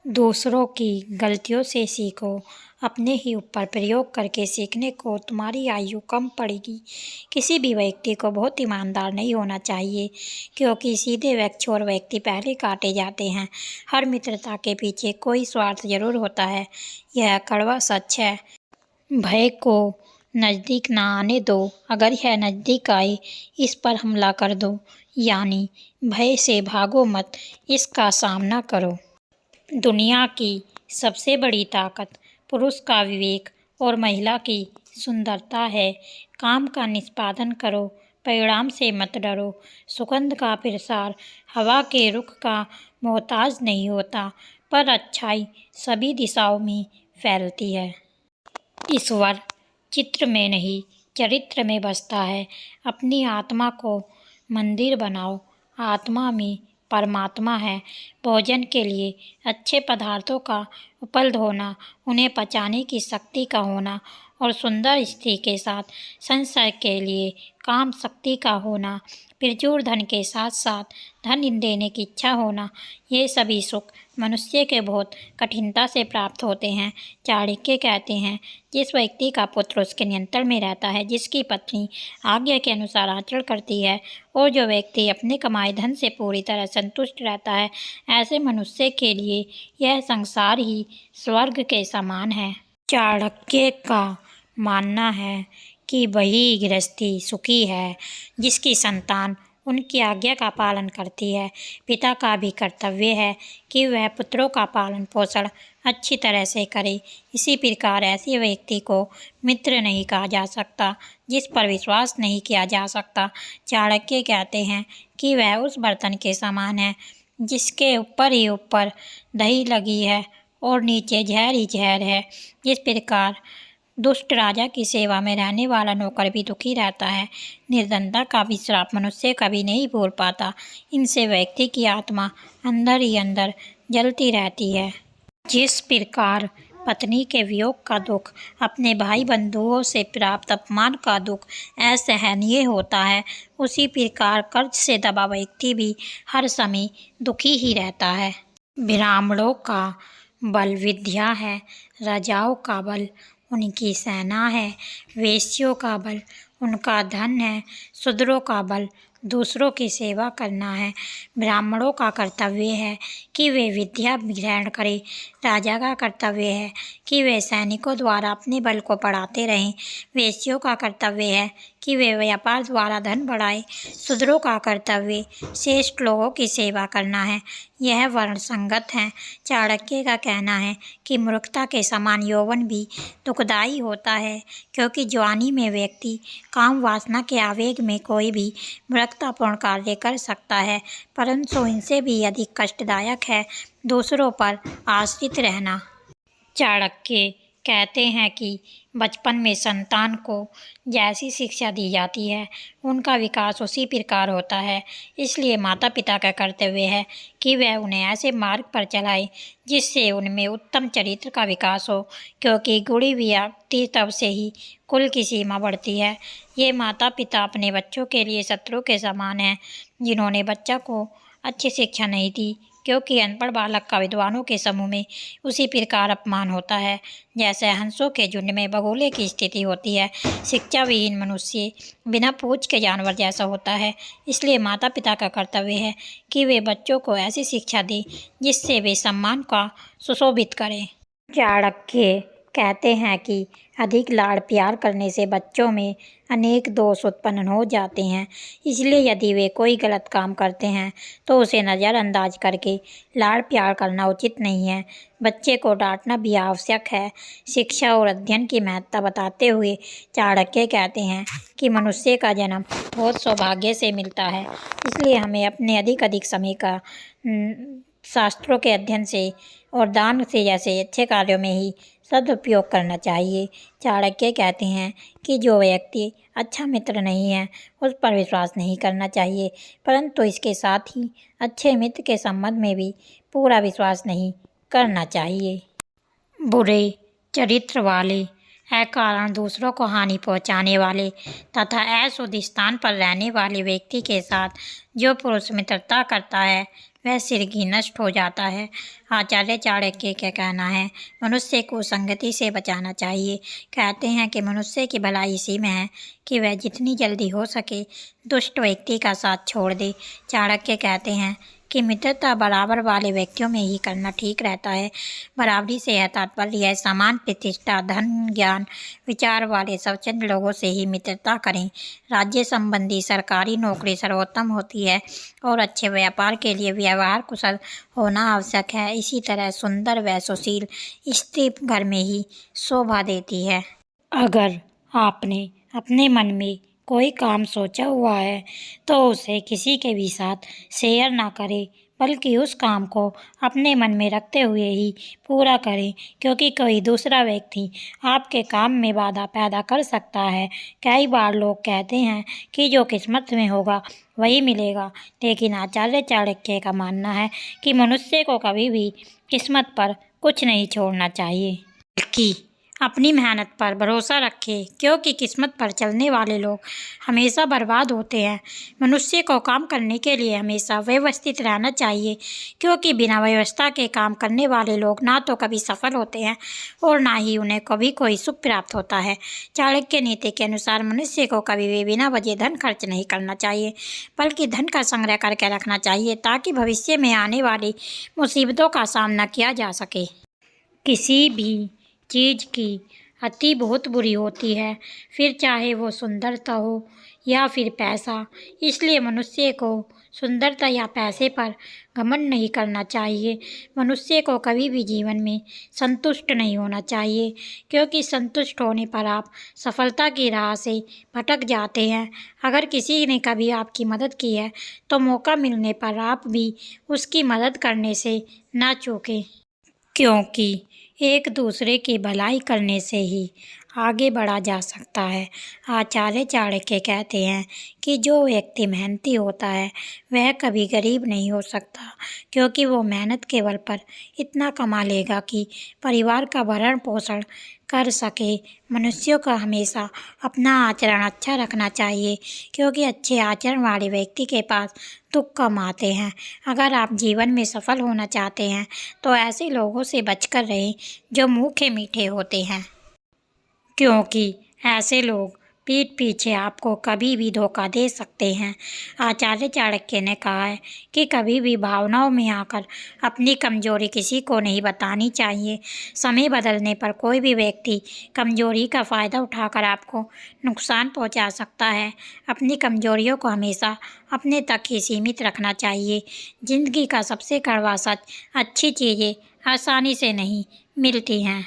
दूसरों की गलतियों से सीखो, अपने ही ऊपर प्रयोग करके सीखने को तुम्हारी आयु कम पड़ेगी। किसी भी व्यक्ति को बहुत ईमानदार नहीं होना चाहिए, क्योंकि सीधे चोर व्यक्ति पहले काटे जाते हैं। हर मित्रता के पीछे कोई स्वार्थ जरूर होता है, यह कड़वा सच है। भय को नज़दीक ना आने दो, अगर यह नज़दीक आए इस पर हमला कर दो। यानी भय से भागो मत, इसका सामना करो। दुनिया की सबसे बड़ी ताकत पुरुष का विवेक और महिला की सुंदरता है। काम का निष्पादन करो, परिणाम से मत डरो। सुगंध का प्रसार हवा के रुख का मोहताज नहीं होता, पर अच्छाई सभी दिशाओं में फैलती है। ईश्वर चित्र में नहीं, चरित्र में बसता है। अपनी आत्मा को मंदिर बनाओ, आत्मा में परमात्मा है। भोजन के लिए अच्छे पदार्थों का उपलब्ध होना, उन्हें पचाने की शक्ति का होना और सुंदर स्त्री के साथ संसर्ग के लिए काम शक्ति का होना, प्रचुर धन के साथ साथ धन देने की इच्छा होना, ये सभी सुख मनुष्य के बहुत कठिनता से प्राप्त होते हैं। चाणक्य कहते हैं, जिस व्यक्ति का पुत्र उसके नियंत्रण में रहता है, जिसकी पत्नी आज्ञा के अनुसार आचरण करती है और जो व्यक्ति अपने कमाए धन से पूरी तरह संतुष्ट रहता है, ऐसे मनुष्य के लिए यह संसार ही स्वर्ग के समान है। चाणक्य का मानना है कि वही गृहस्थी सुखी है जिसकी संतान उनकी आज्ञा का पालन करती है। पिता का भी कर्तव्य है कि वह पुत्रों का पालन पोषण अच्छी तरह से करे। इसी प्रकार ऐसे व्यक्ति को मित्र नहीं कहा जा सकता जिस पर विश्वास नहीं किया जा सकता। चाणक्य कहते हैं कि वह उस बर्तन के समान है जिसके ऊपर ही ऊपर दही लगी है और नीचे जहर ही जहर है। जिस प्रकार दुष्ट राजा की सेवा में रहने वाला नौकर भी दुखी रहता है, निर्धनता का भी श्राप मनुष्य कभी नहीं भूल पाता। इनसे व्यक्ति की आत्मा अंदर ही अंदर जलती रहती है। जिस प्रकार पत्नी के वियोग का दुख, अपने भाई बंधुओं से प्राप्त अपमान का दुख असहनीय होता है, उसी प्रकार कर्ज से दबा व्यक्ति भी हर समय दुखी ही रहता है। ब्राह्मणों का बल विद्या है, राजाओं का बल उनकी सेना है, वेश्यों का बल उनका धन है, शूद्रों का बल दूसरों की सेवा करना है। ब्राह्मणों का कर्तव्य है कि वे विद्या ग्रहण करें, राजा का कर्तव्य है कि वे सैनिकों द्वारा अपने बल को बढ़ाते रहें, वेश्यों का कर्तव्य है कि वे व्यापार द्वारा धन बढ़ाएं, शूद्रों का कर्तव्य श्रेष्ठ लोगों की सेवा करना है। यह वर्ण संगत है। चाणक्य का कहना है कि मूर्खता के समान यौवन भी दुखदायी होता है, क्योंकि जवानी में व्यक्ति काम वासना के आवेग में कोई भी मूर्खतापूर्ण कार्य कर सकता है, परंतु इनसे भी अधिक कष्टदायक है दूसरों पर आश्रित रहना। चाणक्य कहते हैं कि बचपन में संतान को जैसी शिक्षा दी जाती है, उनका विकास उसी प्रकार होता है। इसलिए माता पिता का कर्तव्य है कि वह उन्हें ऐसे मार्ग पर चलाए जिससे उनमें उत्तम चरित्र का विकास हो, क्योंकि गुणी व्यक्ति तब से ही कुल की सीमा बढ़ती है। ये माता पिता अपने बच्चों के लिए शत्रु के समान हैं, जिन्होंने बच्चा को अच्छी शिक्षा नहीं दी, क्योंकि अनपढ़ बालक का विद्वानों के समूह में उसी प्रकार अपमान होता है जैसे हंसों के झुंड में बगुले की स्थिति होती है। शिक्षा विहीन मनुष्य बिना पूंछ के जानवर जैसा होता है। इसलिए माता पिता का कर्तव्य है कि वे बच्चों को ऐसी शिक्षा दें जिससे वे सम्मान का सुशोभित करें। चाणक्य कहते हैं कि अधिक लाड़ प्यार करने से बच्चों में अनेक दोष उत्पन्न हो जाते हैं। इसलिए यदि वे कोई गलत काम करते हैं तो उसे नज़रअंदाज करके लाड़ प्यार करना उचित नहीं है। बच्चे को डांटना भी आवश्यक है। शिक्षा और अध्ययन की महत्ता बताते हुए चाणक्य कहते हैं कि मनुष्य का जन्म बहुत सौभाग्य से मिलता है, इसलिए हमें अपने अधिक समय का शास्त्रों के अध्ययन से और दान से जैसे अच्छे कार्यों में ही सदुपयोग करना चाहिए। चाणक्य कहते हैं कि जो व्यक्ति अच्छा मित्र नहीं है उस पर विश्वास नहीं करना चाहिए, परंतु इसके साथ ही अच्छे मित्र के संबंध में भी पूरा विश्वास नहीं करना चाहिए। बुरे चरित्र वाले अकारण दूसरों को हानि पहुंचाने वाले तथा अशुद्ध स्थान पर रहने वाले व्यक्ति के साथ जो पुरुष मित्रता करता है वह शीघ्र ही नष्ट हो जाता है। आचार्य चाणक्य का कहना है, मनुष्य को संगति से बचाना चाहिए। कहते हैं कि मनुष्य की भलाई इसी में है कि वह जितनी जल्दी हो सके दुष्ट व्यक्ति का साथ छोड़ दे। चाणक्य कहते हैं कि मित्रता बराबर वाले व्यक्तियों में ही करना ठीक रहता है। बराबरी से यह तात्पर्य है समान प्रतिष्ठा, धन, ज्ञान, विचार वाले स्वच्छंद लोगों से ही मित्रता करें। राज्य संबंधी सरकारी नौकरी सर्वोत्तम होती है और अच्छे व्यापार के लिए व्यवहार कुशल होना आवश्यक है। इसी तरह सुंदर व सुशील स्त्री घर में ही शोभा देती है। अगर आपने अपने मन में कोई काम सोचा हुआ है तो उसे किसी के भी साथ शेयर ना करें, बल्कि उस काम को अपने मन में रखते हुए ही पूरा करें, क्योंकि कोई दूसरा व्यक्ति आपके काम में बाधा पैदा कर सकता है। कई बार लोग कहते हैं कि जो किस्मत में होगा वही मिलेगा, लेकिन आचार्य चाणक्य का मानना है कि मनुष्य को कभी भी किस्मत पर कुछ नहीं छोड़ना चाहिए, बल्कि अपनी मेहनत पर भरोसा रखें, क्योंकि किस्मत पर चलने वाले लोग हमेशा बर्बाद होते हैं। मनुष्य को काम करने के लिए हमेशा व्यवस्थित रहना चाहिए, क्योंकि बिना व्यवस्था के काम करने वाले लोग ना तो कभी सफल होते हैं और ना ही उन्हें कभी कोई सुख प्राप्त होता है। चाणक्य नीति के अनुसार मनुष्य को कभी भी बिना वजह धन खर्च नहीं करना चाहिए, बल्कि धन का संग्रह करके रखना चाहिए, ताकि भविष्य में आने वाली मुसीबतों का सामना किया जा सके। किसी भी चीज़ की अति बहुत बुरी होती है, फिर चाहे वो सुंदरता हो या फिर पैसा। इसलिए मनुष्य को सुंदरता या पैसे पर घमंड नहीं करना चाहिए। मनुष्य को कभी भी जीवन में संतुष्ट नहीं होना चाहिए, क्योंकि संतुष्ट होने पर आप सफलता की राह से भटक जाते हैं। अगर किसी ने कभी आपकी मदद की है तो मौका मिलने पर आप भी उसकी मदद करने से ना चूकें, क्योंकि एक दूसरे की भलाई करने से ही आगे बढ़ा जा सकता है। आचार्य चाणक्य कहते हैं कि जो व्यक्ति मेहनती होता है वह कभी गरीब नहीं हो सकता, क्योंकि वो मेहनत के बल पर इतना कमा लेगा कि परिवार का भरण पोषण कर सके। मनुष्यों को हमेशा अपना आचरण अच्छा रखना चाहिए, क्योंकि अच्छे आचरण वाले व्यक्ति के पास दुख कम आते हैं। अगर आप जीवन में सफल होना चाहते हैं तो ऐसे लोगों से बचकर रहें जो मुँह मीठे होते हैं, क्योंकि ऐसे लोग पीठ पीछे आपको कभी भी धोखा दे सकते हैं। आचार्य चाणक्य ने कहा है कि कभी भी भावनाओं में आकर अपनी कमजोरी किसी को नहीं बतानी चाहिए। समय बदलने पर कोई भी व्यक्ति कमजोरी का फ़ायदा उठाकर आपको नुकसान पहुंचा सकता है। अपनी कमजोरियों को हमेशा अपने तक ही सीमित रखना चाहिए। ज़िंदगी का सबसे कड़वा सच, अच्छी चीज़ें आसानी से नहीं मिलती हैं।